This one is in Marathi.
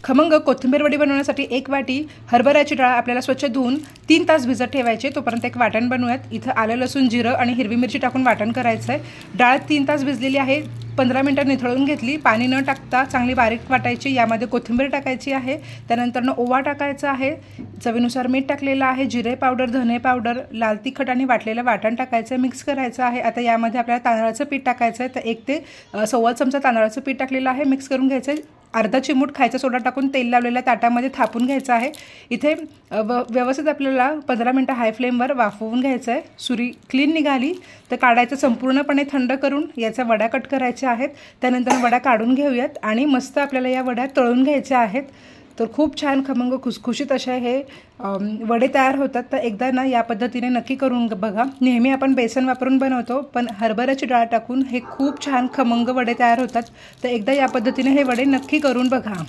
खमंग कोथिंबीर वडी बनवण्यासाठी 1 वाटी हरभऱ्याची डाळ आपल्याला स्वच्छ धुवून 3 तास भिजत ठेवायची। तोपर्यंत एक वाटण बनवूयात। इथं आलं लसूण जिरं आणि हिरवी मिरची टाकून वाटण करायचं आहे। डाळ 3 तास भिजलेली आहे। 15 मिनिटं निथळून घेतली। पाणी न टाकता चांगली बारीक वाटायची। यामध्ये कोथिंबीर टाकायची आहे। त्यानंतर ओवा टाकायचा आहे। चवीनुसार मीठ टाकलेलं आहे। जिरे पावडर, धने पावडर, लाल तिखट आणि वाटलेलं वाटण टाकायचं, मिक्स करायचं आहे। आता यामध्ये आपल्याला तांदळाचं पीठ टाकायचं आहे। तर 1 ते 1.25 चमचा तांदळाचं पीठ टाकलेलं आहे। मिक्स करून घ्यायचं आहे। अर्धा चिमूट खायचा सोडा टाकून तेल लावलेल्या ताटामध्ये थापून घ्यायचं आहे। इथे व्यवस्थित आपल्याला 15 मिनिटं हाय फ्लेमवर वाफवून घ्यायचं आहे। सुरी क्लीन निघाली तर काढायचं, संपूर्णपणे थंड करून याचा वड्या कट करायच्या आहेत। त्यानंतर वड्या काढून घेऊयात आणि मस्त आपल्याला या वड्या तळून घ्यायच्या आहेत। तर खूप छान खमंग खुसखुशीत असे हे वडे तयार होतात। तर एकदा ना या पद्धतीने नक्की करून बघा। नेहमी आपण बेसन वापरून बनवतो, पण हरभऱ्याची डाळ टाकून हे खूप छान खमंग वडे तयार होतात। तर एकदा या पद्धतीने हे वडे नक्की करून बघा।